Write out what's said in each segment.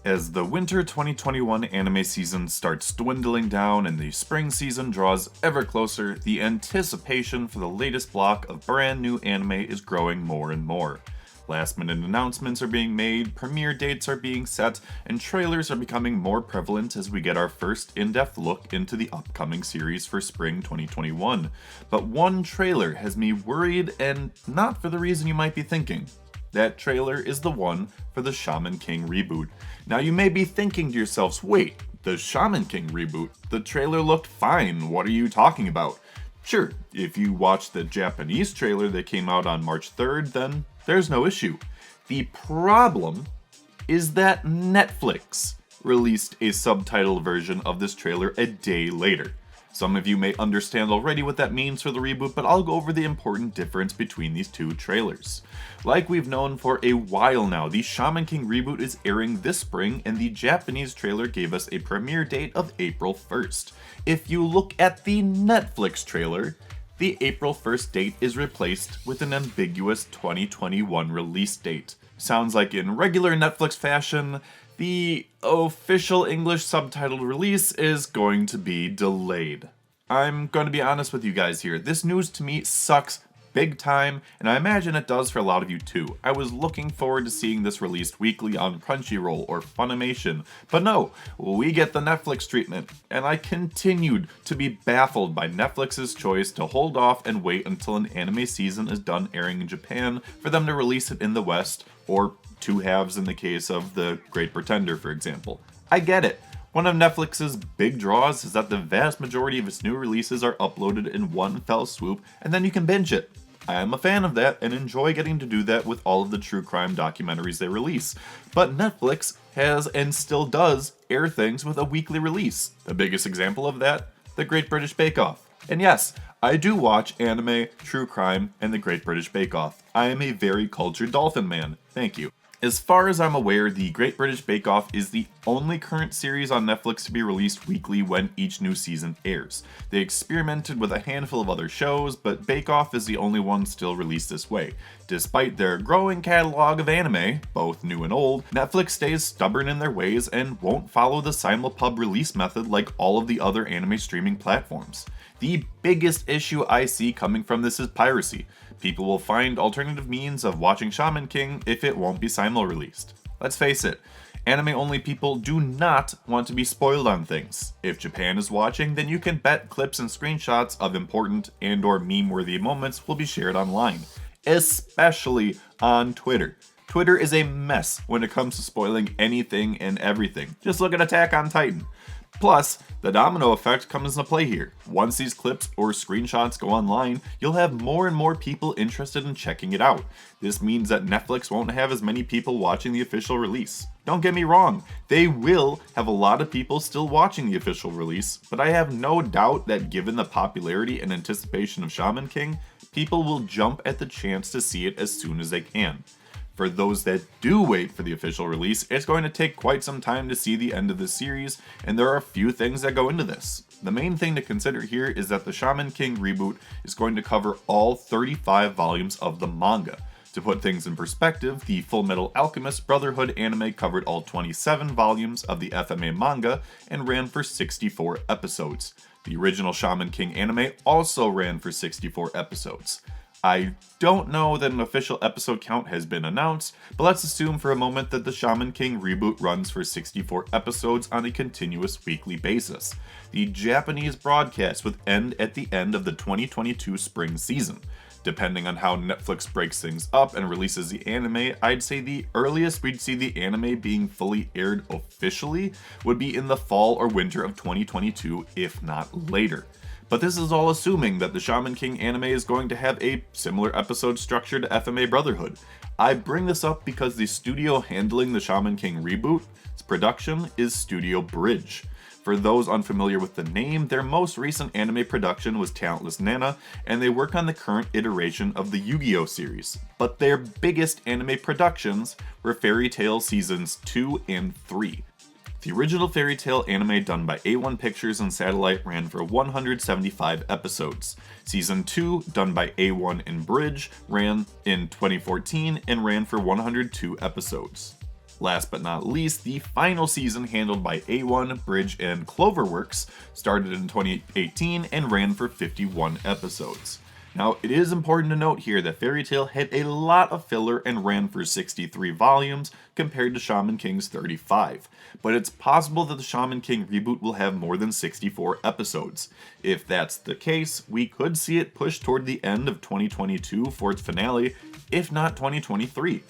As the winter 2021 anime season starts dwindling down and the spring season draws ever closer, the anticipation for the latest block of brand new anime is growing more and more. Last minute announcements are being made, premiere dates are being set, and trailers are becoming more prevalent as we get our first in-depth look into the upcoming series for spring 2021. But one trailer has me worried, and not for the reason you might be thinking. That trailer is the one for the Shaman King reboot. Now you may be thinking to yourselves, wait, the Shaman King reboot? The trailer looked fine, what are you talking about? Sure, if you watched the Japanese trailer that came out on March 3rd, then there's no issue. The problem is that Netflix released a subtitled version of this trailer a day later. Some of you may understand already what that means for the reboot, but I'll go over the important difference between these two trailers. Like we've known for a while now, the Shaman King reboot is airing this spring, and the Japanese trailer gave us a premiere date of April 1st. If you look at the Netflix trailer, the April 1st date is replaced with an ambiguous 2021 release date. Sounds like in regular Netflix fashion, the official English subtitled release is going to be delayed. I'm going to be honest with you guys here. This news to me sucks big time, and I imagine it does for a lot of you too. I was looking forward to seeing this released weekly on Crunchyroll or Funimation, but no, we get the Netflix treatment, and I continued to be baffled by Netflix's choice to hold off and wait until an anime season is done airing in Japan for them to release it in the West, or two halves in the case of The Great Pretender, for example. I get it. One of Netflix's big draws is that the vast majority of its new releases are uploaded in one fell swoop, and then you can binge it. I am a fan of that and enjoy getting to do that with all of the true crime documentaries they release. But Netflix has and still does air things with a weekly release. The biggest example of that, The Great British Bake Off. And yes, I do watch anime, true crime, and The Great British Bake Off. I am a very cultured dolphin man. Thank you. As far as I'm aware, The Great British Bake Off is the only current series on Netflix to be released weekly when each new season airs. They experimented with a handful of other shows, but Bake Off is the only one still released this way. Despite their growing catalog of anime, both new and old, Netflix stays stubborn in their ways and won't follow the simulpub release method like all of the other anime streaming platforms. The biggest issue I see coming from this is piracy. People will find alternative means of watching Shaman King if it won't be simul-released. Let's face it, anime-only people do not want to be spoiled on things. If Japan is watching, then you can bet clips and screenshots of important and/or meme-worthy moments will be shared online, especially on Twitter. Twitter is a mess when it comes to spoiling anything and everything. Just look at Attack on Titan. Plus, the domino effect comes into play here. Once these clips or screenshots go online, you'll have more and more people interested in checking it out. This means that Netflix won't have as many people watching the official release. Don't get me wrong, they will have a lot of people still watching the official release, but I have no doubt that given the popularity and anticipation of Shaman King, people will jump at the chance to see it as soon as they can. For those that do wait for the official release, it's going to take quite some time to see the end of the series, and there are a few things that go into this. The main thing to consider here is that the Shaman King reboot is going to cover all 35 volumes of the manga. To put things in perspective, the Fullmetal Alchemist Brotherhood anime covered all 27 volumes of the FMA manga and ran for 64 episodes. The original Shaman King anime also ran for 64 episodes. I don't know that an official episode count has been announced, but let's assume for a moment that the Shaman King reboot runs for 64 episodes on a continuous weekly basis. The Japanese broadcast would end at the end of the 2022 spring season. Depending on how Netflix breaks things up and releases the anime, I'd say the earliest we'd see the anime being fully aired officially would be in the fall or winter of 2022, if not later. But this is all assuming that the Shaman King anime is going to have a similar episode structure to FMA Brotherhood. I bring this up because the studio handling the Shaman King reboot's production is Studio Bridge. For those unfamiliar with the name, their most recent anime production was Talentless Nana, and they work on the current iteration of the Yu-Gi-Oh! Series. But their biggest anime productions were Fairy Tail Seasons 2 and 3. The original Fairy Tail anime done by A1 Pictures and Satellite ran for 175 episodes. Season 2, done by A1 and Bridge, ran in 2014 and ran for 102 episodes. Last but not least, the final season, handled by A1, Bridge, and Cloverworks, started in 2018 and ran for 51 episodes. Now, it is important to note here that Fairy Tail had a lot of filler and ran for 63 volumes compared to Shaman King's 35, but it's possible that the Shaman King reboot will have more than 64 episodes. If that's the case, we could see it pushed toward the end of 2022 for its finale, if not 2023.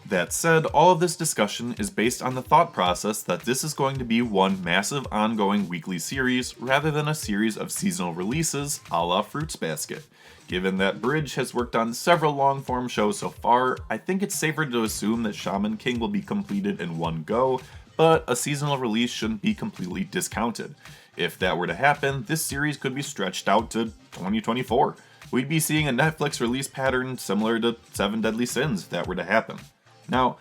That said, all of this discussion is based on the thought process that this is going to be one massive ongoing weekly series rather than a series of seasonal releases a la Fruits Basket. Given that Bridge has worked on several long-form shows so far, I think it's safer to assume that Shaman King will be completed in one go, but a seasonal release shouldn't be completely discounted. If that were to happen, this series could be stretched out to 2024. We'd be seeing a Netflix release pattern similar to Seven Deadly Sins if that were to happen. Now,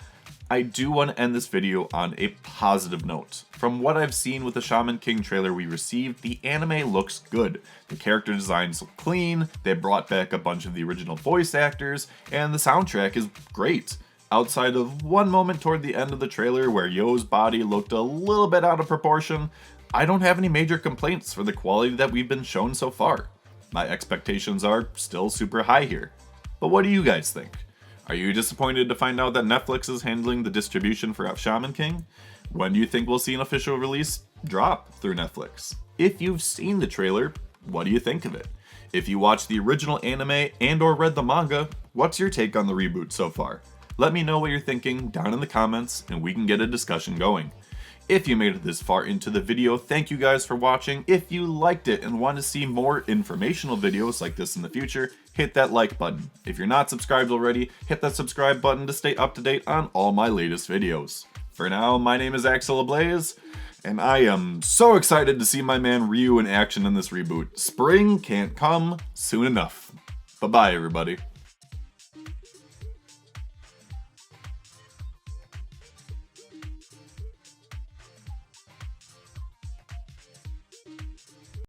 I do want to end this video on a positive note. From what I've seen with the Shaman King trailer we received, the anime looks good. The character designs look clean, they brought back a bunch of the original voice actors, and the soundtrack is great. Outside of one moment toward the end of the trailer where Yo's body looked a little bit out of proportion, I don't have any major complaints for the quality that we've been shown so far. My expectations are still super high here. But what do you guys think? Are you disappointed to find out that Netflix is handling the distribution for Shaman King? When do you think we'll see an official release drop through Netflix? If you've seen the trailer, what do you think of it? If you watched the original anime and or read the manga, what's your take on the reboot so far? Let me know what you're thinking down in the comments and we can get a discussion going. If you made it this far into the video, thank you guys for watching. If you liked it and want to see more informational videos like this in the future, hit that like button. If you're not subscribed already, hit that subscribe button to stay up to date on all my latest videos. For now, my name is Axel Ablaze, and I am so excited to see my man Ryu in action in this reboot. Spring can't come soon enough. Bye-bye, everybody.